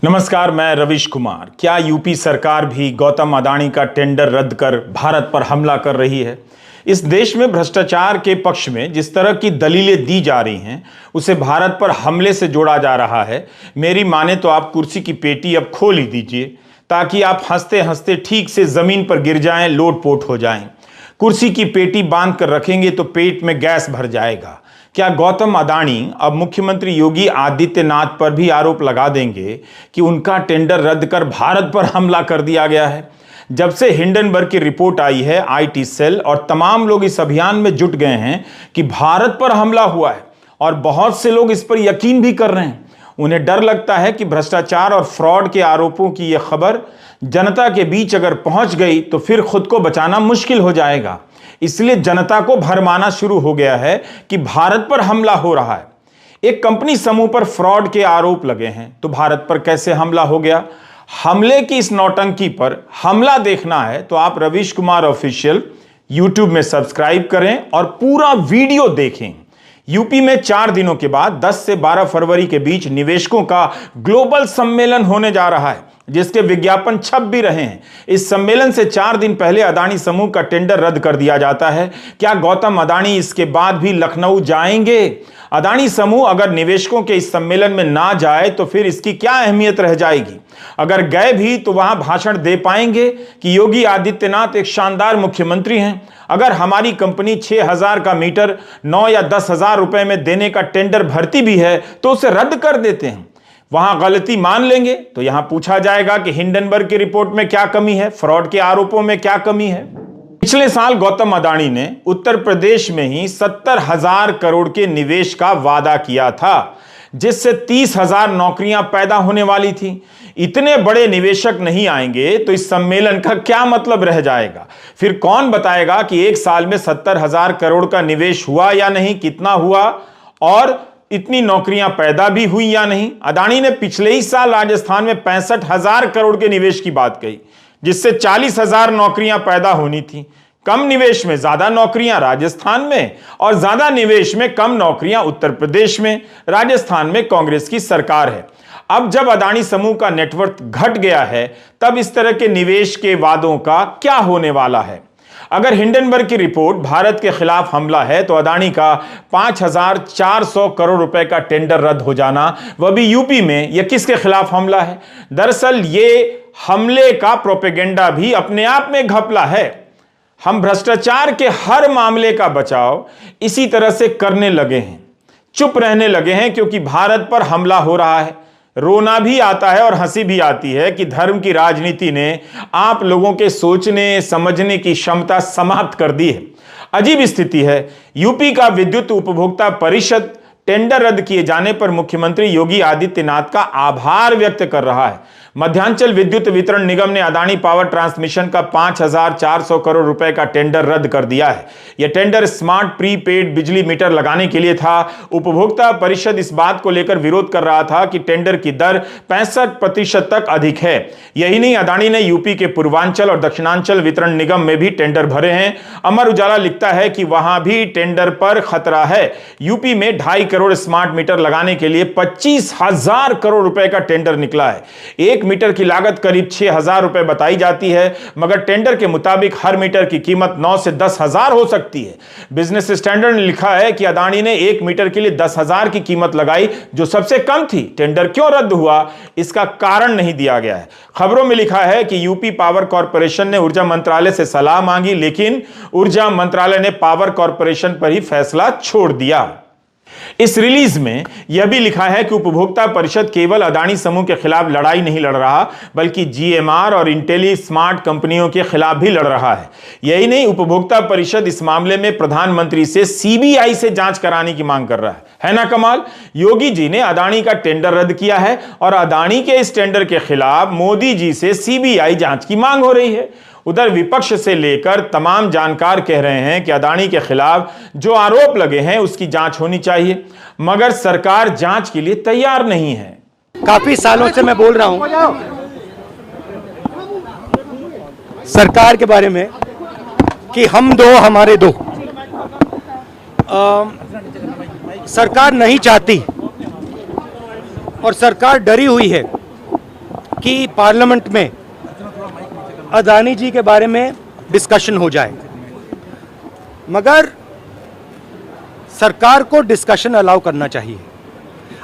नमस्कार, मैं रविश कुमार। क्या यूपी सरकार भी गौतम अडानी का टेंडर रद्द कर भारत पर हमला कर रही है? इस देश में भ्रष्टाचार के पक्ष में जिस तरह की दलीलें दी जा रही हैं, उसे भारत पर हमले से जोड़ा जा रहा है। मेरी माने तो आप कुर्सी की पेटी अब खोल ही दीजिए, ताकि आप हंसते हंसते ठीक से जमीन पर गिर जाएं, लोटपोट हो जाएं। कुर्सी की पेटी बांध कर रखेंगे तो पेट में गैस भर जाएगा। क्या गौतम अडानी अब मुख्यमंत्री योगी आदित्यनाथ पर भी आरोप लगा देंगे कि उनका टेंडर रद्द कर भारत पर हमला कर दिया गया है? जब से हिंडनबर्ग की रिपोर्ट आई है, आईटी सेल और तमाम लोग इस अभियान में जुट गए हैं कि भारत पर हमला हुआ है, और बहुत से लोग इस पर यकीन भी कर रहे हैं। उन्हें डर लगता है कि भ्रष्टाचार और फ्रॉड के आरोपों की यह खबर जनता के बीच अगर पहुंच गई तो फिर खुद को बचाना मुश्किल हो जाएगा। इसलिए जनता को भरमाना शुरू हो गया है कि भारत पर हमला हो रहा है। एक कंपनी समूह पर फ्रॉड के आरोप लगे हैं, तो भारत पर कैसे हमला हो गया? हमले की इस नौटंकी पर हमला देखना है तो आप रविश कुमार ऑफिशियल यूट्यूब में सब्सक्राइब करें और पूरा वीडियो देखें। यूपी में 4 दिनों के बाद 10 से 12 फरवरी के बीच निवेशकों का ग्लोबल सम्मेलन होने जा रहा है, जिसके विज्ञापन छप भी रहे हैं। इस सम्मेलन से 4 दिन पहले अडानी समूह का टेंडर रद्द कर दिया जाता है। क्या गौतम अडानी इसके बाद भी लखनऊ जाएंगे? अडानी समूह अगर निवेशकों के इस सम्मेलन में ना जाए तो फिर इसकी क्या अहमियत रह जाएगी? अगर गए भी तो वहां भाषण दे पाएंगे कि योगी आदित्यनाथ एक शानदार मुख्यमंत्री हैं? अगर हमारी कंपनी 6,000 का मीटर 9 या 10,000 रुपए में देने का टेंडर भरती भी है तो उसे रद्द कर देते हैं, वहां गलती मान लेंगे तो यहां पूछा जाएगा कि हिंडनबर्ग की रिपोर्ट में क्या कमी है, फ्रॉड के आरोपों में क्या कमी है। पिछले साल गौतम अडानी ने उत्तर प्रदेश में ही 70,000 करोड़ के निवेश का वादा किया था, जिससे 30,000 नौकरियां पैदा होने वाली थी। इतने बड़े निवेशक नहीं आएंगे तो इस सम्मेलन का क्या मतलब रह जाएगा? फिर कौन बताएगा कि एक साल में 70,000 करोड़ का निवेश हुआ या नहीं, कितना हुआ और इतनी नौकरियां पैदा भी हुई या नहीं? अडानी ने पिछले ही साल राजस्थान में 65,000 करोड़ के निवेश की बात कही, जिससे 40,000 नौकरियां पैदा होनी थी। कम निवेश में ज्यादा नौकरियां राजस्थान में और ज्यादा निवेश में कम नौकरियां उत्तर प्रदेश में। राजस्थान में कांग्रेस की सरकार है। अब जब अडानी समूह का नेटवर्क घट गया है, तब इस तरह के निवेश के वादों का क्या होने वाला है? अगर हिंडनबर्ग की रिपोर्ट भारत के खिलाफ हमला है तो अडानी का 5,400 करोड़ रुपए का टेंडर रद्द हो जाना, वह भी यूपी में, यह किसके खिलाफ हमला है? दरअसल ये हमले का प्रोपेगेंडा भी अपने आप में घपला है। हम भ्रष्टाचार के हर मामले का बचाव इसी तरह से करने लगे हैं, चुप रहने लगे हैं, क्योंकि भारत पर हमला हो रहा है। रोना भी आता है और हंसी भी आती है कि धर्म की राजनीति ने आप लोगों के सोचने समझने की क्षमता समाप्त कर दी है। अजीब स्थिति है। यूपी का विद्युत उपभोक्ता परिषद टेंडर रद्द किए जाने पर मुख्यमंत्री योगी आदित्यनाथ का आभार व्यक्त कर रहा है। मध्यांचल विद्युत वितरण निगम ने अडानी पावर ट्रांसमिशन का 5,400 करोड़ रुपए का टेंडर रद्द कर दिया है। यह टेंडर स्मार्ट प्रीपेड बिजली मीटर लगाने के लिए था। उपभोक्ता परिषद इस बात को लेकर विरोध कर रहा था कि टेंडर की दर 65% तक अधिक है। यही नहीं, अडानी ने यूपी के पूर्वांचल और दक्षिणांचल वितरण निगम में भी टेंडर भरे हैं। अमर उजाला लिखता है कि वहां भी टेंडर पर खतरा है। यूपी में 2.5 करोड़ स्मार्ट मीटर लगाने के लिए 25,000 करोड़ रुपए का टेंडर निकला है। एक मीटर की लागत करीब 6,000 रुपए बताई जाती है, मगर टेंडर के मुताबिक हर मीटर की कीमत 9 से 10,000 हो सकती है। बिजनेस स्टैंडर्ड ने लिखा है कि अडानी ने 1 मीटर के लिए 10,000 की कीमत लगाई, जो सबसे कम थी। टेंडर क्यों रद्द हुआ, इसका कारण नहीं दिया गया है। खबरों में लिखा है कि यूपी पावर कॉर्पोरेशन ने ऊर्जा मंत्रालय से सलाह मांगी, लेकिन ऊर्जा मंत्रालय ने पावर कॉर्पोरेशन पर ही फैसला छोड़ दिया। इस रिलीज में यह भी लिखा है कि उपभोक्ता परिषद केवल अडानी समूह के खिलाफ लड़ाई नहीं लड़ रहा, बल्कि जीएमआर और इंटेली स्मार्ट कंपनियों के खिलाफ भी लड़ रहा है। यही नहीं, उपभोक्ता परिषद इस मामले में प्रधानमंत्री से सीबीआई से जांच कराने की मांग कर रहा है ना कमाल? योगी जी ने अडानी का टेंडर रद्द किया है और अडानी के इस टेंडर के खिलाफ मोदी जी से सीबीआई जांच की मांग हो रही है। उधर विपक्ष से लेकर तमाम जानकार कह रहे हैं कि अडानी के खिलाफ जो आरोप लगे हैं उसकी जांच होनी चाहिए, मगर सरकार जांच के लिए तैयार नहीं है। काफी सालों से मैं बोल रहा हूं सरकार के बारे में कि हम दो हमारे दो। सरकार नहीं चाहती और सरकार डरी हुई है कि पार्लियामेंट में अदानी जी के बारे में डिस्कशन हो जाए, मगर सरकार को डिस्कशन अलाउ करना चाहिए।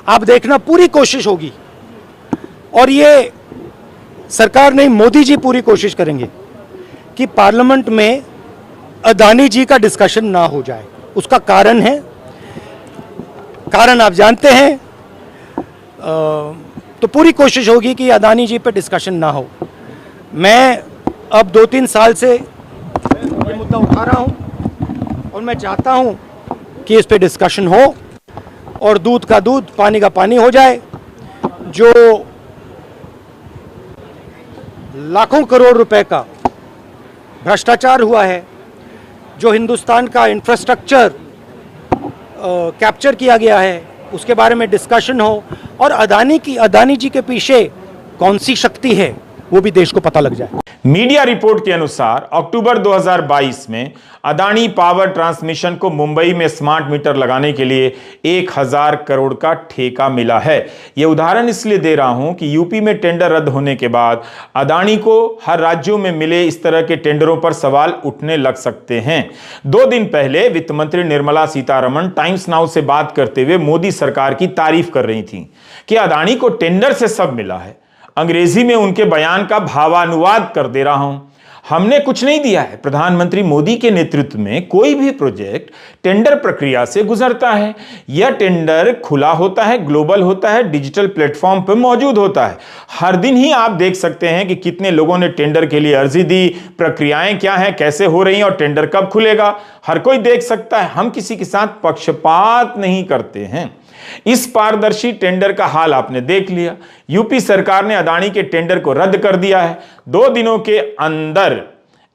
आप देखना, पूरी कोशिश होगी, और ये सरकार नहीं, मोदी जी पूरी कोशिश करेंगे कि पार्लियामेंट में अदानी जी का डिस्कशन ना हो जाए। उसका कारण है, कारण आप जानते हैं, तो पूरी कोशिश होगी कि अदानी जी पे डिस्कशन ना हो। मैं अब 2-3 साल से ये मुद्दा उठा रहा हूं और मैं चाहता हूं कि इस पे डिस्कशन हो और दूध का दूध, पानी का पानी हो जाए। जो लाखों करोड़ रुपए का भ्रष्टाचार हुआ है, जो हिंदुस्तान का इंफ्रास्ट्रक्चर कैप्चर किया गया है, उसके बारे में डिस्कशन हो, और अदानी जी के पीछे कौन सी शक्ति है वो भी देश को पता लग जाए। मीडिया रिपोर्ट के अनुसार अक्टूबर 2022 में अदानी पावर ट्रांसमिशन को मुंबई में स्मार्ट मीटर लगाने के लिए 1000 करोड़ का ठेका मिला है। यह उदाहरण इसलिए दे रहा हूं कि यूपी में टेंडर रद्द होने के बाद अदानी को हर राज्यों में मिले इस तरह के टेंडरों पर सवाल उठने लग सकते हैं। 2 दिन पहले वित्त मंत्री निर्मला सीतारमण टाइम्स नाउ से बात करते हुए मोदी सरकार की तारीफ कर रही थी कि अदानी को टेंडर से सब मिला है। अंग्रेजी में उनके बयान का भावानुवाद कर दे रहा हूं। हमने कुछ नहीं दिया है। प्रधानमंत्री मोदी के नेतृत्व में कोई भी प्रोजेक्ट टेंडर प्रक्रिया से गुजरता है। यह टेंडर खुला होता है, ग्लोबल होता है, डिजिटल प्लेटफॉर्म पर मौजूद होता है। हर दिन ही आप देख सकते हैं कि कितने लोगों ने टेंडर के लिए अर्जी दी, प्रक्रियाएं क्या हैं, कैसे हो रही हैं और टेंडर कब खुलेगा, हर कोई देख सकता है। हम किसी के साथ पक्षपात नहीं करते हैं। इस पारदर्शी टेंडर का हाल आपने देख लिया। यूपी सरकार ने अदानी के टेंडर को रद्द कर दिया है। 2 दिनों के अंदर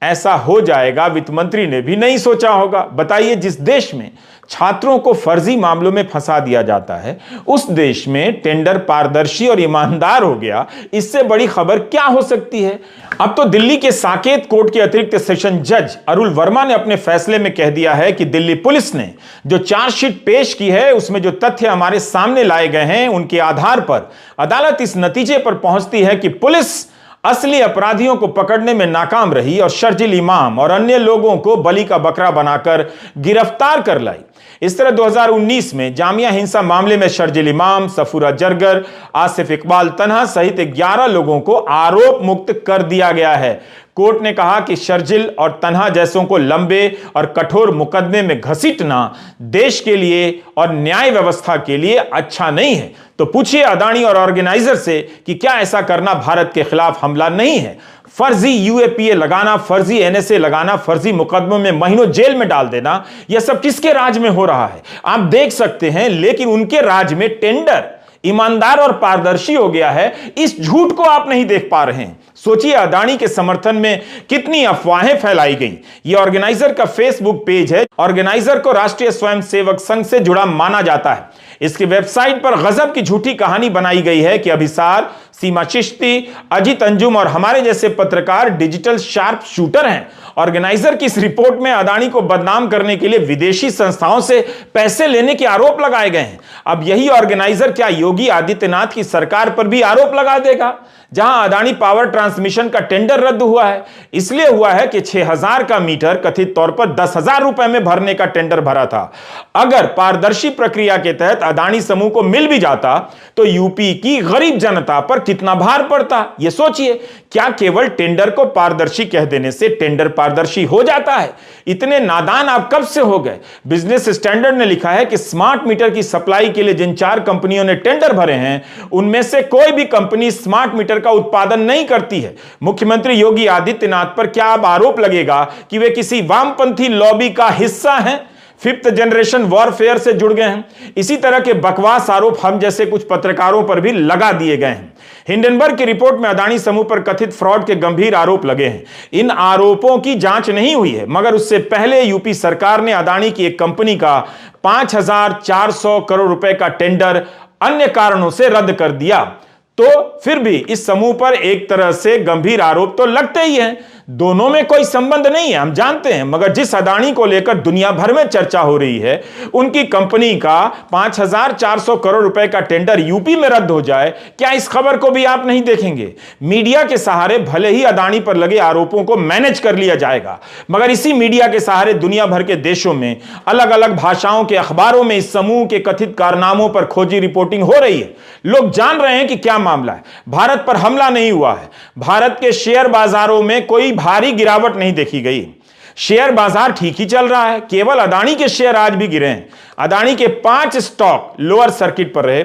ऐसा हो जाएगा, वित्त मंत्री ने भी नहीं सोचा होगा। बताइए, जिस देश में छात्रों को फर्जी मामलों में फंसा दिया जाता है, उस देश में टेंडर पारदर्शी और ईमानदार हो गया, इससे बड़ी खबर क्या हो सकती है। अब तो दिल्ली के साकेत कोर्ट के अतिरिक्त सेशन जज अरुल वर्मा ने अपने फैसले में कह दिया है कि दिल्ली पुलिस ने जो चार्जशीट पेश की है, उसमें जो तथ्य हमारे सामने लाए गए हैं, उनके आधार पर अदालत इस नतीजे पर पहुंचती है कि पुलिस असली अपराधियों को पकड़ने में नाकाम रही और शर्जिल इमाम और अन्य लोगों को बलि का बकरा बनाकर गिरफ्तार कर लाई। इस तरह 2019 में जामिया हिंसा मामले में शर्जिल इमाम, सफूरा जरगर, आसिफ इकबाल तन्हा सहित 11 लोगों को आरोप मुक्त कर दिया गया है। कोर्ट ने कहा कि शर्जिल और तन्हा जैसों को लंबे और कठोर मुकदमे में घसीटना देश के लिए और न्याय व्यवस्था के लिए अच्छा नहीं है। तो पूछिए अदानी और ऑर्गेनाइजर से कि क्या ऐसा करना भारत के खिलाफ हमला नहीं है। फर्जी यूएपीए लगाना, फर्जी एनएसए लगाना, फर्जी मुकदमों में महीनों जेल में डाल देना, यह सब किसके राज में हो रहा है आप देख सकते हैं। लेकिन उनके राज में टेंडर ईमानदार और पारदर्शी हो गया है, इस झूठ को आप नहीं देख पा रहे हैं। सोचिए अदानी के समर्थन में कितनी अफवाहें फैलाई गई। यह ऑर्गेनाइजर का फेसबुक पेज है। ऑर्गेनाइजर को राष्ट्रीय स्वयंसेवक संघ से जुड़ा माना जाता है। इसकी वेबसाइट पर गजब की झूठी कहानी बनाई गई है कि अभिसार, सीमा चिश्ती, अजीत अंजुम और हमारे जैसे पत्रकार डिजिटल शार्प शूटर हैं। ऑर्गेनाइजर की इस रिपोर्ट में अदानी को बदनाम करने के लिए विदेशी संस्थाओं से पैसे लेने के आरोप लगाए गए हैं। अब यही ऑर्गेनाइजर क्या योगी आदित्यनाथ की सरकार पर भी आरोप लगा देगा? जहां अदानी पावर ट्रांसमिशन का टेंडर रद्द हुआ है, इसलिए हुआ है कि 6000 का मीटर कथित तौर पर 10,000 रुपए में भरने का टेंडर भरा था। अगर पारदर्शी प्रक्रिया के तहत अदानी समूह को मिल भी जाता तो यूपी की गरीब जनता पर कितना भार पड़ता। यह सोचिए, क्या केवल टेंडर को पारदर्शी कह देने से टेंडर पारदर्शी हो जाता है? इतने नादान आप कब से हो गए? बिजनेस स्टैंडर्ड ने लिखा है कि स्मार्ट मीटर की सप्लाई के लिए जिन 4 कंपनियों ने टेंडर भरे हैं, उनमें से कोई भी कंपनी स्मार्ट मीटर का उत्पादन नहीं करती है। मुख्यमंत्री योगी आदित्यनाथ पर क्या अब आरोप लगेगा कि वे किसी वामपंथी लॉबी का हिस्सा हैं, 5th जनरेशन वॉरफेयर से जुड़ गए हैं? इसी तरह के बकवास आरोप हम जैसे कुछ पत्रकारों पर भी लगा दिए गए हैं। हिंडनबर्ग की रिपोर्ट में अदानी समूह पर कथित फ्रॉड के गंभीर आरोप लगे हैं। इन आरोपों की जांच नहीं हुई है, मगर उससे पहले यूपी सरकार ने अदानी की एक कंपनी का 5400 करोड़ रुपए का टेंडर अन्य कारणों से रद्द कर दिया। तो फिर भी इस समूह पर एक तरह से गंभीर आरोप तो लगते ही हैं। दोनों में कोई संबंध नहीं है, हम जानते हैं, मगर जिस अदानी को लेकर दुनिया भर में चर्चा हो रही है, उनकी कंपनी का 5,400 करोड़ रुपए का टेंडर यूपी में रद्द हो जाए, क्या इस खबर को भी आप नहीं देखेंगे? मीडिया के सहारे भले ही अदानी पर लगे आरोपों को मैनेज कर लिया जाएगा, मगर इसी मीडिया के सहारे दुनिया भर के देशों में अलग अलग भाषाओं के अखबारों में इस समूह के कथित कारनामों पर खोजी रिपोर्टिंग हो रही है। लोग जान रहे हैं कि क्या मामला है। भारत पर हमला नहीं हुआ है। भारत के शेयर बाजारों में कोई भारी गिरावट नहीं देखी गई। शेयर बाजार ठीक ही चल रहा है। केवल अदानी के शेयर आज भी गिरे हैं। अदानी के 5 स्टॉक लोअर सर्किट पर रहे।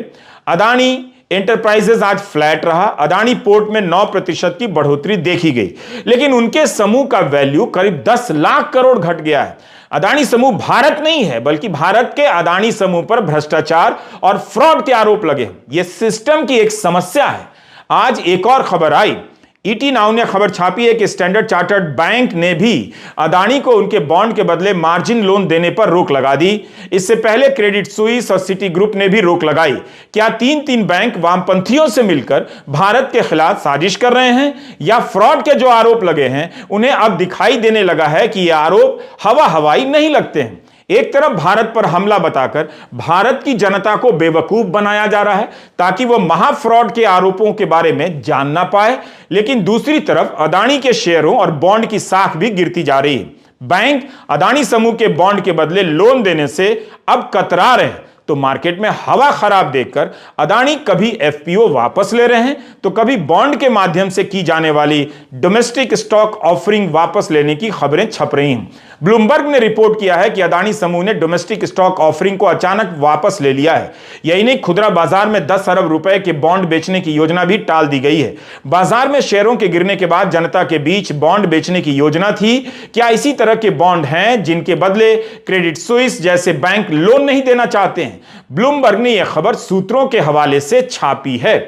अदानी एंटरप्राइजेज आज फ्लैट रहा। अदानी पोर्ट में 9% की बढ़ोतरी देखी गई, लेकिन उनके समूह का वैल्यू करीब 10 लाख करोड़ घट गया है। अदानी समूह भारत नहीं है, बल्कि भारत के अदानी समूह पर भ्रष्टाचार और फ्रॉड के आरोप लगे। यह सिस्टम की एक समस्या है। आज एक और खबर आई, ईटी नाउ ने खबर छापी है कि स्टैंडर्ड चार्टर्ड बैंक ने भी अदानी को उनके बॉन्ड के बदले मार्जिन लोन देने पर रोक लगा दी। इससे पहले क्रेडिट स्विस और सिटी ग्रुप ने भी रोक लगाई। क्या तीन बैंक वामपंथियों से मिलकर भारत के खिलाफ साजिश कर रहे हैं, या फ्रॉड के जो आरोप लगे हैं उन्हें अब दिखाई देने लगा है कि ये आरोप हवाई नहीं लगते हैं? एक तरफ भारत पर हमला बताकर भारत की जनता को बेवकूफ बनाया जा रहा है ताकि वह महाफ्रॉड के आरोपों के बारे में जान ना पाए, लेकिन दूसरी तरफ अदानी के शेयरों और बॉन्ड की साख भी गिरती जा रही है। बैंक अदानी समूह के बॉन्ड के बदले लोन देने से अब कतरा रहे हैं, तो मार्केट में हवा खराब देखकर अदानी कभी एफपीओ वापस ले रहे हैं, तो कभी बॉन्ड के माध्यम से की जाने वाली डोमेस्टिक स्टॉक ऑफरिंग वापस लेने की खबरें छप रही हैं। ब्लूमबर्ग ने रिपोर्ट किया है कि अदानी समूह ने डोमेस्टिक स्टॉक ऑफरिंग को अचानक वापस ले लिया है। यही नहीं, खुदरा बाजार में 10 अरब रुपए के बॉन्ड बेचने की योजना भी टाल दी गई है। बाजार में शेयरों के गिरने के बाद जनता के बीच बॉन्ड बेचने की योजना थी। क्या इसी तरह के बॉन्ड हैं जिनके बदले क्रेडिट स्विस जैसे बैंक लोन नहीं देना चाहते हैं? ब्लूमबर्ग ने यह खबर सूत्रों के हवाले से छापी है।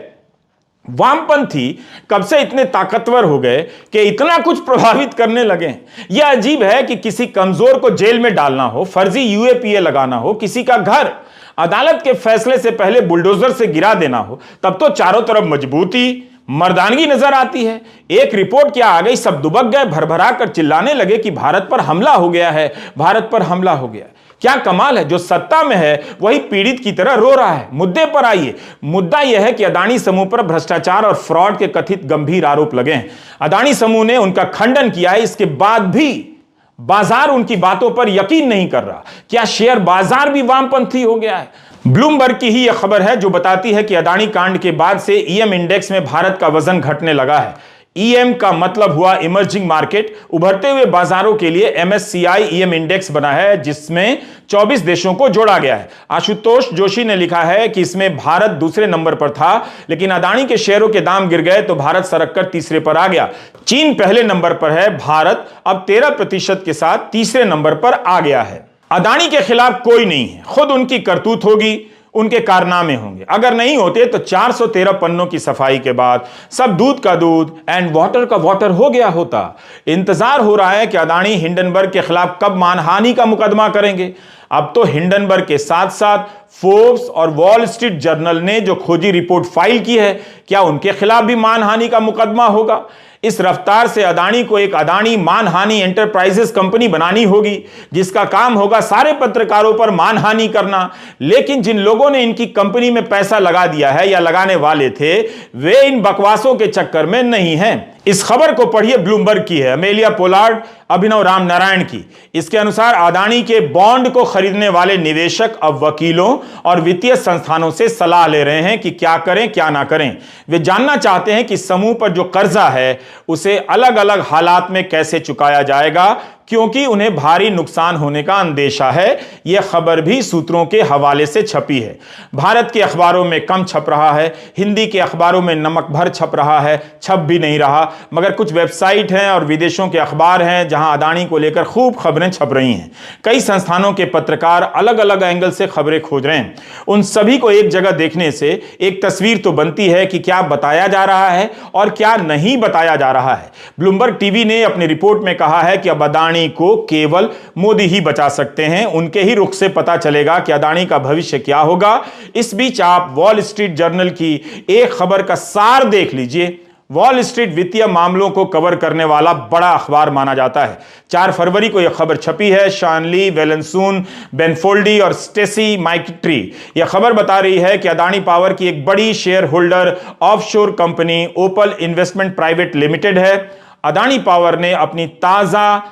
वामपंथी कब से इतने ताकतवर हो गए कि इतना कुछ प्रभावित करने लगे? यह अजीब है कि किसी कमजोर को जेल में डालना हो, फर्जी यूएपीए लगाना हो, किसी का घर अदालत के फैसले से पहले बुलडोजर से गिरा देना हो, तब तो चारों तरफ मजबूती, मर्दानगी नजर आती है। एक रिपोर्ट क्या आ गई, सब दुबक गए, भरभरा कर चिल्लाने लगे कि भारत पर हमला हो गया है, भारत पर हमला हो गया। क्या कमाल है, जो सत्ता में है वही पीड़ित की तरह रो रहा है। मुद्दे पर आइए। मुद्दा यह है कि अदानी समूह पर भ्रष्टाचार और फ्रॉड के कथित गंभीर आरोप लगे हैं। अदानी समूह ने उनका खंडन किया है, इसके बाद भी बाजार उनकी बातों पर यकीन नहीं कर रहा। क्या शेयर बाजार भी वामपंथी हो गया है? ब्लूमबर्ग की ही यह खबर है जो बताती है कि अदानी कांड के बाद से ईएम इंडेक्स में भारत का वजन घटने लगा है। ईएम का मतलब हुआ इमर्जिंग मार्केट। उभरते हुए बाजारों के लिए एमएससीआई ईएम इंडेक्स बना है, जिसमें 24 देशों को जोड़ा गया है। आशुतोष जोशी ने लिखा है कि इसमें भारत दूसरे नंबर पर था, लेकिन अदानी के शेयरों के दाम गिर गए तो भारत सरक कर तीसरे पर आ गया। चीन पहले नंबर पर है, भारत अब 13% के साथ तीसरे नंबर पर आ गया है। अदानी के खिलाफ कोई नहीं है, खुद उनकी करतूत होगी, उनके कारनामे होंगे। अगर नहीं होते तो 413 पन्नों की सफाई के बाद सब दूध का दूध एंड वाटर का वाटर हो गया होता। इंतजार हो रहा है कि अदानी हिंडनबर्ग के खिलाफ कब मानहानि का मुकदमा करेंगे। अब तो हिंडनबर्ग के साथ साथ फोर्ब्स और वॉल स्ट्रीट जर्नल ने जो खोजी रिपोर्ट फाइल की है, क्या उनके खिलाफ भी मानहानि का मुकदमा होगा? इस रफ्तार से अदानी को एक अदानी मानहानि एंटरप्राइजेस कंपनी बनानी होगी, जिसका काम होगा सारे पत्रकारों पर मानहानि करना। लेकिन जिन लोगों ने इनकी कंपनी में पैसा लगा दिया है या लगाने वाले थे, वे इन बकवासों के चक्कर में नहीं हैं। इस खबर को पढ़िए, ब्लूमबर्ग की है, अमेलिया पोलार्ड, अभिनव राम नारायण की। इसके अनुसार अदानी के बॉन्ड को खरीदने वाले निवेशक अब वकीलों और वित्तीय संस्थानों से सलाह ले रहे हैं कि क्या करें क्या ना करें। वे जानना चाहते हैं कि समूह पर जो कर्जा है उसे अलग अलग हालात में कैसे चुकाया जाएगा, क्योंकि उन्हें भारी नुकसान होने का अंदेशा है। यह खबर भी सूत्रों के हवाले से छपी है। भारत के अखबारों में कम छप रहा है, हिंदी के अखबारों में नमक भर छप रहा है, छप भी नहीं रहा। मगर कुछ वेबसाइट हैं और विदेशों के अखबार हैं जहां अदानी को लेकर खूब खबरें छप रही हैं। कई संस्थानों के पत्रकार अलग अलग एंगल से खबरें खोज रहे हैं। उन सभी को एक जगह देखने से एक तस्वीर तो बनती है कि क्या बताया जा रहा है और क्या नहीं बताया जा रहा है। ब्लूमबर्ग टीवी ने अपनी रिपोर्ट में कहा है कि अब अदानी को केवल मोदी ही बचा सकते हैं। उनके ही रुख से पता चलेगा कि अदानी का भविष्य क्या होगा। इस बीच आप वॉल स्ट्रीट जर्नल की एक खबर का सार देख लीजिए। वॉल स्ट्रीट वित्तीय मामलों को कवर करने वाला बड़ा अखबार माना जाता है। 4 फरवरी को यह खबर छपी है। शानली वेलेंसून, बेनफोल्डी और स्टेसी माइकट्री यह खबर बता रही है कि अदानी पावर की एक बड़ी शेयर होल्डर ऑफशोर कंपनी ओपल इन्वेस्टमेंट प्राइवेट लिमिटेड है। अदानी पावर ने अपनी ताजा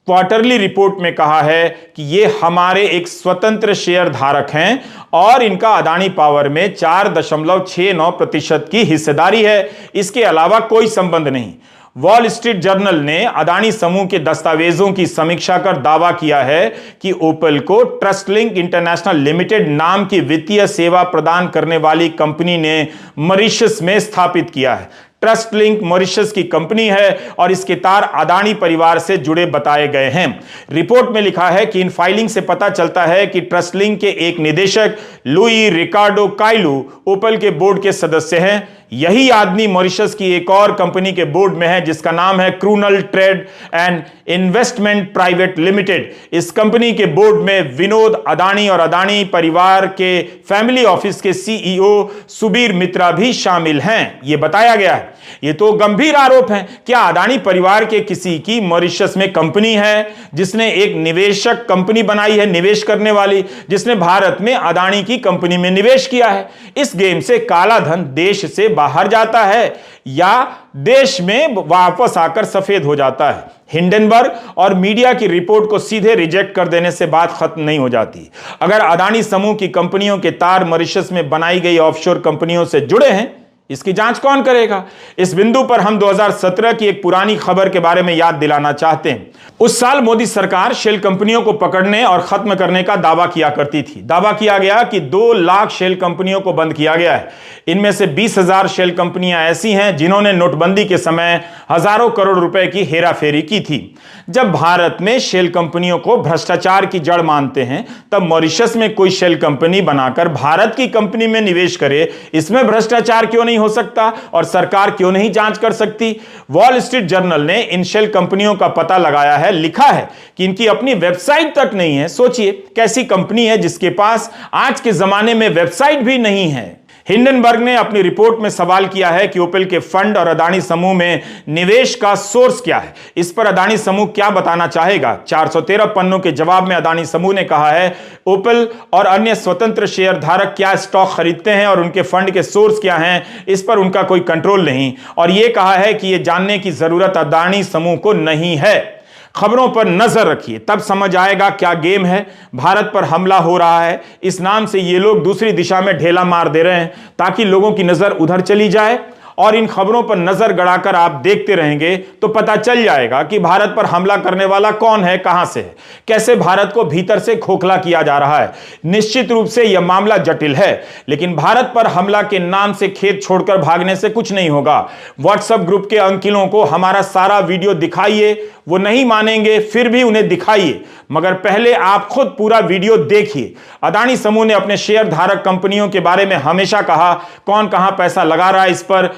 क्वार्टरली रिपोर्ट में कहा है कि ये हमारे एक स्वतंत्र शेयर धारक हैं और इनका अदानी पावर में 4.69% की हिस्सेदारी है। इसके अलावा कोई संबंध नहीं। वॉल स्ट्रीट जर्नल ने अदानी समूह के दस्तावेजों की समीक्षा कर दावा किया है कि ओपल को ट्रस्ट लिंक इंटरनेशनल लिमिटेड नाम की वित्तीय सेवा प्रदान करने वाली कंपनी ने मॉरिशस में स्थापित किया है। ट्रस्ट लिंक मॉरिशस की कंपनी है और इसके तार अदानी परिवार से जुड़े बताए गए हैं। रिपोर्ट में लिखा है कि इन फाइलिंग से पता चलता है कि ट्रस्ट लिंक के एक निदेशक लुई रिकार्डो काइलू ओपल के बोर्ड के सदस्य हैं। यही आदमी मॉरिशस की एक और कंपनी के बोर्ड में है जिसका नाम है Krunal trade and investment private limited. इस कंपनी के बोर्ड में विनोद अदानी और अदानी परिवार के फैमिली ऑफिस के सीईओ सुबीर मित्रा भी शामिल हैं, यह बताया गया है। ये तो गंभीर आरोप है। क्या अदानी परिवार के किसी की मॉरिशस में कंपनी है जिसने एक निवेशक कंपनी बनाई है, निवेश करने वाली, जिसने भारत में अदानी की कंपनी में निवेश किया है? इस गेम से काला धन देश से बाहर जाता है या देश में वापस आकर सफेद हो जाता है? हिंडनबर्ग और मीडिया की रिपोर्ट को सीधे रिजेक्ट कर देने से बात खत्म नहीं हो जाती। अगर अदानी समूह की कंपनियों के तार मॉरिशस में बनाई गई ऑफशोर कंपनियों से जुड़े हैं, इसकी जांच कौन करेगा? इस बिंदु पर हम 2017 की एक पुरानी खबर के बारे में याद दिलाना चाहते हैं। उस साल मोदी सरकार शेल कंपनियों को पकड़ने और खत्म करने का दावा किया करती थी। दावा किया गया कि 2 लाख शेल कंपनियों को बंद किया गया है। इनमें से 20,000 शेल कंपनियां ऐसी हैं जिन्होंने नोटबंदी के समय हजारों करोड़ रुपए की हेराफेरी की थी। जब भारत में शेल कंपनियों को भ्रष्टाचार की जड़ मानते हैं, तब मॉरिशस में कोई शेल कंपनी बनाकर भारत की कंपनी में निवेश करे, इसमें भ्रष्टाचार क्यों नहीं हो सकता और सरकार क्यों नहीं जांच कर सकती? वॉल स्ट्रीट जर्नल ने इन शेल कंपनियों का पता लगाया है। लिखा है कि इनकी अपनी वेबसाइट तक नहीं है। सोचिए, कैसी कंपनी है जिसके पास आज के जमाने में वेबसाइट भी नहीं है? हिंडनबर्ग ने अपनी रिपोर्ट में सवाल किया है कि ओपल के फंड और अदानी समूह में निवेश का सोर्स क्या है। इस पर अदानी समूह क्या बताना चाहेगा? 413 पन्नों के जवाब में अदानी समूह ने कहा है ओपल और अन्य स्वतंत्र शेयर धारक क्या स्टॉक खरीदते हैं और उनके फंड के सोर्स क्या हैं, इस पर उनका कोई कंट्रोल नहीं। और यह कहा है कि यह जानने की जरूरत अदानी समूह को नहीं है। खबरों पर नजर रखिए, तब समझ आएगा क्या गेम है। भारत पर हमला हो रहा है, इस नाम से ये लोग दूसरी दिशा में ढेला मार दे रहे हैं ताकि लोगों की नजर उधर चली जाए। और इन खबरों पर नजर गड़ाकर आप देखते रहेंगे तो पता चल जाएगा कि भारत पर हमला करने वाला कौन है, कहां से है, कैसे भारत को भीतर से खोखला किया जा रहा है। निश्चित रूप से यह मामला जटिल है, लेकिन भारत पर हमला के नाम से खेत छोड़कर भागने से कुछ नहीं होगा। व्हाट्सएप ग्रुप के अंकिलों को हमारा सारा वीडियो दिखाइए, वो नहीं मानेंगे, फिर भी उन्हें दिखाइए, मगर पहले आप खुद पूरा वीडियो देखिए। अदानी समूह ने अपने शेयर धारक कंपनियों के बारे में हमेशा कहा कौन कहां पैसा लगा रहा है, इस पर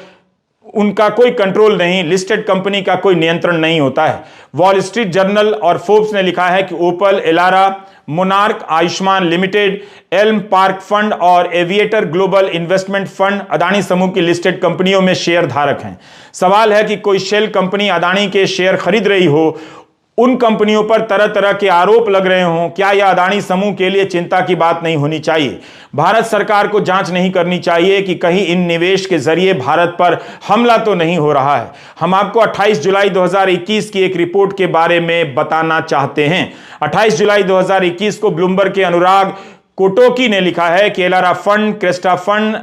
उनका कोई कंट्रोल नहीं, लिस्टेड कंपनी का कोई नियंत्रण नहीं होता है। वॉल स्ट्रीट जर्नल और फोर्ब्स ने लिखा है कि Opal, Elara, Monarch Ayushman Limited, Elm Park Fund और Aviator Global Investment Fund Adani समूह की लिस्टेड कंपनियों में शेयर धारक हैं। सवाल है कि कोई शेल कंपनी अदानी के शेयर खरीद रही हो, उन कंपनियों पर तरह तरह के आरोप लग रहे हों, क्या यह अदानी समूह के लिए चिंता की बात नहीं होनी चाहिए? भारत सरकार को जांच नहीं करनी चाहिए कि कहीं इन निवेश के जरिए भारत पर हमला तो नहीं हो रहा है? हम आपको 28 जुलाई 2021 की एक रिपोर्ट के बारे में बताना चाहते हैं। 28 जुलाई 2021 को ब्लूमबर्ग के अनुराग कोटोकी ने लिखा है कि Elara Fund, Cresta Fund,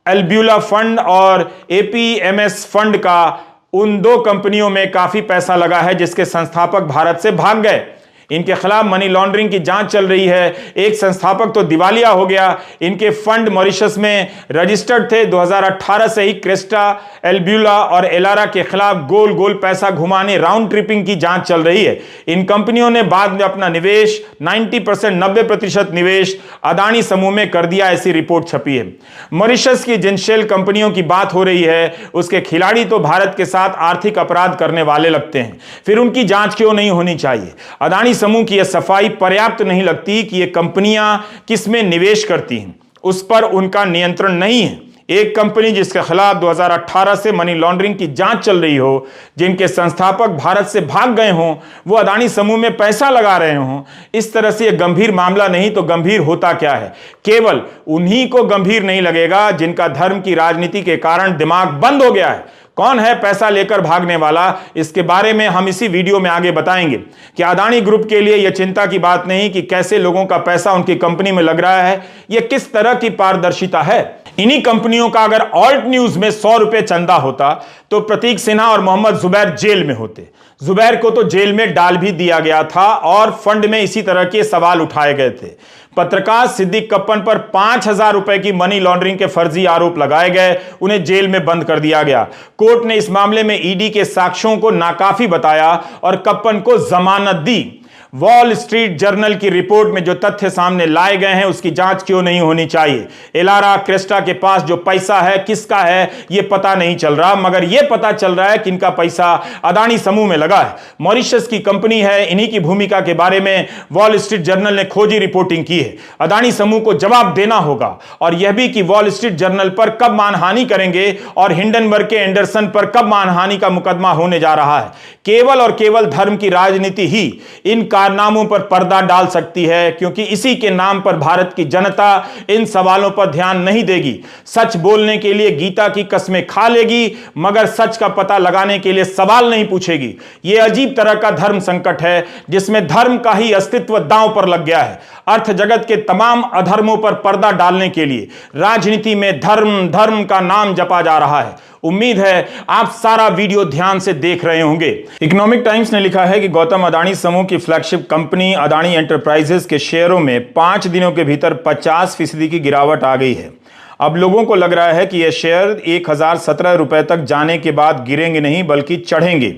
Albula Fund और एपीएमएस फंड का उन 2 कंपनियों में काफी पैसा लगा है जिसके संस्थापक भारत से भाग गए। इनके खिलाफ मनी लॉन्ड्रिंग की जांच चल रही है। एक संस्थापक तो दिवालिया हो गया। इनके फंड मॉरिशस में रजिस्टर्ड थे। 2018 से ही क्रेस्टा, एल्ब्यूला और एलारा के खिलाफ गोल गोल पैसा घुमाने, राउंड ट्रिपिंग की जांच चल रही है। इन कंपनियों ने बाद में अपना निवेश 90% निवेश अदानी समूह में कर दिया, ऐसी रिपोर्ट छपी है। मॉरिशस की जिन शेल कंपनियों की बात हो रही है उसके खिलाड़ी तो भारत के साथ आर्थिक अपराध करने वाले लगते हैं, फिर उनकी जांच क्यों नहीं होनी चाहिए? अदानी समूह की यह सफाई पर्याप्त नहीं लगती कि ये कंपनियां किसमें निवेश करती हैं, उस पर उनका नियंत्रण नहीं है। एक कंपनी जिसके खिलाफ 2018 से मनी लॉन्ड्रिंग की जांच चल रही हो, जिनके संस्थापक भारत से भाग गए हों, वो अदानी समूह में पैसा लगा रहे हों, इस तरह से यह गंभीर मामला नहीं तो गंभीर होता क्या है? केवल उन्हीं को गंभीर नहीं लगेगा जिनका धर्म की राजनीति के कारण दिमाग बंद हो गया है। कौन है पैसा लेकर भागने वाला, इसके बारे में हम इसी वीडियो में आगे बताएंगे कि अदानी ग्रुप के लिए यह चिंता की बात नहीं कि कैसे लोगों का पैसा उनकी कंपनी में लग रहा है, यह किस तरह की पारदर्शिता है। इन्हीं कंपनियों का अगर ऑल्ट न्यूज में 100 रुपए चंदा होता तो प्रतीक सिन्हा और मोहम्मद जुबैर जेल में होते। जुबैर को तो जेल में डाल भी दिया गया था और फंड में इसी तरह के सवाल उठाए गए थे। पत्रकार सिद्दीक कप्पन पर 5,000 रुपए की मनी लॉन्ड्रिंग के फर्जी आरोप लगाए गए, उन्हें जेल में बंद कर दिया गया। कोर्ट ने इस मामले में ईडी के साक्ष्यों को नाकाफी बताया और कप्पन को जमानत दी। वॉल स्ट्रीट जर्नल की रिपोर्ट में जो तथ्य सामने लाए गए हैं उसकी जांच क्यों नहीं होनी चाहिए? एलारा क्रेस्टा के पास जो पैसा है किसका है यह पता नहीं चल रहा, मगर यह पता चल रहा है कि इनका पैसा अदानी समूह में लगा है। मॉरिशस की कंपनी है, इन्हीं की भूमिका के बारे में वॉल स्ट्रीट जर्नल ने खोजी रिपोर्टिंग की है। अदानी समूह को जवाब देना होगा और यह भी कि वॉल स्ट्रीट जर्नल पर कब मानहानि करेंगे और हिंडनबर्ग के एंडरसन पर कब मानहानि का मुकदमा होने जा रहा है। केवल और केवल धर्म की राजनीति ही इन कारनामों पर पर्दा डाल सकती है, क्योंकि इसी के नाम पर भारत की जनता इन सवालों पर ध्यान नहीं देगी। सच बोलने के लिए गीता की कस्में खा लेगी, मगर सच का पता लगाने के लिए सवाल नहीं पूछेगी। यह अजीब तरह का धर्म संकट है जिसमें धर्म का ही अस्तित्व दांव पर लग गया है। अर्थ जगत के तमाम अधर्मों पर पर्दा डालने के लिए राजनीति में धर्म धर्म का नाम जपा जा रहा है। उम्मीद है आप सारा वीडियो ध्यान से देख रहे होंगे। इकोनॉमिक टाइम्स ने लिखा है कि गौतम अदानी समूह की फ्लैगशिप कंपनी अदानी एंटरप्राइजेस के शेयरों में 5 दिनों के भीतर 50% की गिरावट आ गई है। अब लोगों को लग रहा है कि यह शेयर 1017 रुपए तक जाने के बाद गिरेंगे नहीं बल्कि चढ़ेंगे।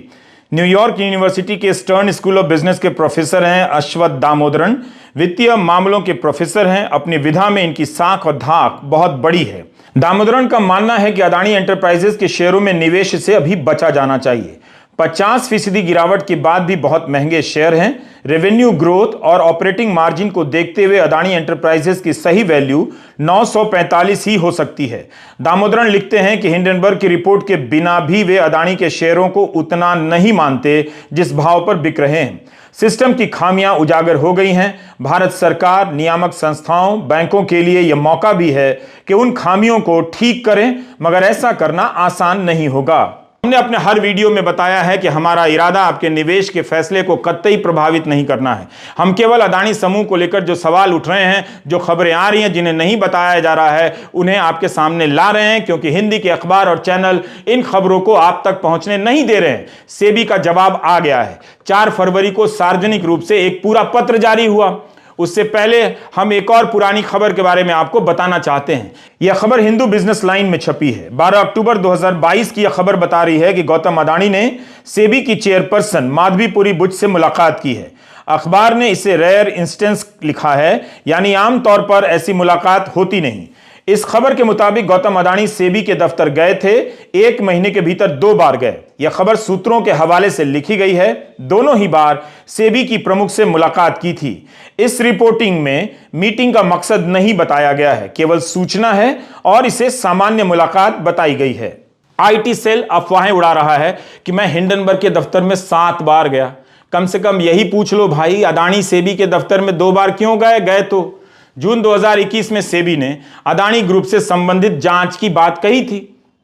न्यूयॉर्क यूनिवर्सिटी के स्टर्न स्कूल ऑफ बिजनेस के प्रोफेसर हैं अश्वथ दामोदरन, वित्तीय मामलों के प्रोफेसर हैं। अपनी विधा में इनकी साख और धाक बहुत बड़ी है। दामोदरन का मानना है कि अदानी एंटरप्राइजेस के शेयरों में निवेश से अभी बचा जाना चाहिए। 50% गिरावट के बाद भी बहुत महंगे शेयर हैं। रेवेन्यू ग्रोथ और ऑपरेटिंग मार्जिन को देखते हुए अदानी एंटरप्राइजेस की सही वैल्यू 945 ही हो सकती है। दामोदरन लिखते हैं कि हिंडनबर्ग की रिपोर्ट के बिना भी वे अदानी के शेयरों को उतना नहीं मानते जिस भाव पर बिक रहे हैं। सिस्टम की खामियां उजागर हो गई हैं। भारत सरकार, नियामक संस्थाओं, बैंकों के लिए यह मौका भी है कि उन खामियों को ठीक करें, मगर ऐसा करना आसान नहीं होगा। हमने अपने हर वीडियो में बताया है कि हमारा इरादा आपके निवेश के फैसले को कतई प्रभावित नहीं करना है। हम केवल अदानी समूह को लेकर जो सवाल उठ रहे हैं, जो खबरें आ रही हैं, जिन्हें नहीं बताया जा रहा है, उन्हें आपके सामने ला रहे हैं, क्योंकि हिंदी के अखबार और चैनल इन खबरों को आप तक पहुंचने नहीं दे रहे हैं। सेबी का जवाब आ गया है। 4 फरवरी को सार्वजनिक रूप से एक पूरा पत्र जारी हुआ। उससे पहले हम एक और पुरानी खबर के बारे में आपको बताना चाहते हैं। यह खबर हिंदू बिजनेस लाइन में छपी है। 12 अक्टूबर 2022 की यह खबर बता रही है कि गौतम अदानी ने सेबी की चेयरपर्सन माधवीपुरी बुच से मुलाकात की है। अखबार ने इसे रेयर इंस्टेंस लिखा है, यानी आमतौर पर ऐसी मुलाकात होती नहीं। इस खबर के मुताबिक गौतम अदानी सेबी के दफ्तर गए थे। 1 महीने के भीतर 2 बार गए। यह खबर सूत्रों के हवाले से लिखी गई है। दोनों ही बार सेबी की प्रमुख से मुलाकात की थी। इस रिपोर्टिंग में मीटिंग का मकसद नहीं बताया गया है, केवल सूचना है और इसे सामान्य मुलाकात बताई गई है। आईटी सेल अफवाहें उड़ा रहा है कि मैं हिंडनबर्ग के दफ्तर में 7 बार गया। कम से कम यही पूछ लो भाई, अदानी सेबी के दफ्तर में 2 बार क्यों गए तो जून 2021 में सेबी ने अदानी ग्रुप से संबंधित जांच की बात कही थी,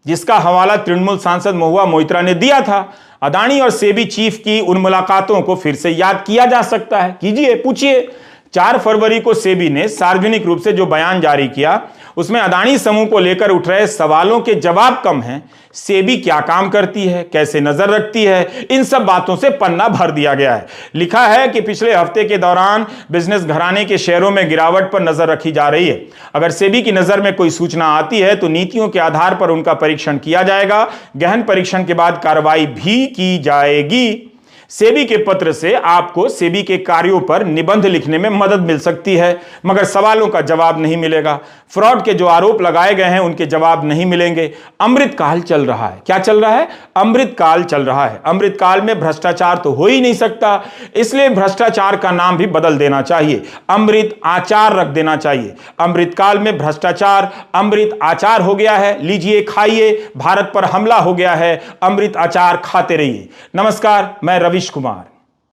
जिसका हवाला तृणमूल सांसद महुआ मोइत्रा ने दिया था। अदानी और सेबी चीफ की उन मुलाकातों को फिर से याद किया जा सकता है। कीजिए, पूछिए। 4 फरवरी को सेबी ने सार्वजनिक रूप से जो बयान जारी किया, उसमें अदानी समूह को लेकर उठ रहे सवालों के जवाब कम हैं। सेबी क्या काम करती है, कैसे नजर रखती है, इन सब बातों से पन्ना भर दिया गया है। लिखा है कि पिछले हफ्ते के दौरान बिजनेस घराने के शेयरों में गिरावट पर नजर रखी जा रही है। अगर सेबी की नजर में कोई सूचना आती है तो नीतियों के आधार पर उनका परीक्षण किया जाएगा। गहन परीक्षण के बाद कार्रवाई भी की जाएगी। सेबी के पत्र से आपको सेबी के कार्यों पर निबंध लिखने में मदद मिल सकती है, मगर सवालों का जवाब नहीं मिलेगा। फ्रॉड के जो आरोप लगाए गए हैं उनके जवाब नहीं मिलेंगे। अमृतकाल चल रहा है। क्या चल रहा है? अमृतकाल चल रहा है। अमृतकाल में भ्रष्टाचार तो हो ही नहीं सकता, इसलिए भ्रष्टाचार का नाम भी बदल देना चाहिए, अमृत आचार रख देना चाहिए। अमृतकाल में भ्रष्टाचार अमृत आचार हो गया है। लीजिए, खाइए, भारत पर हमला हो गया है, अमृत आचार खाते रहिए। नमस्कार, मैं रविश कुमार।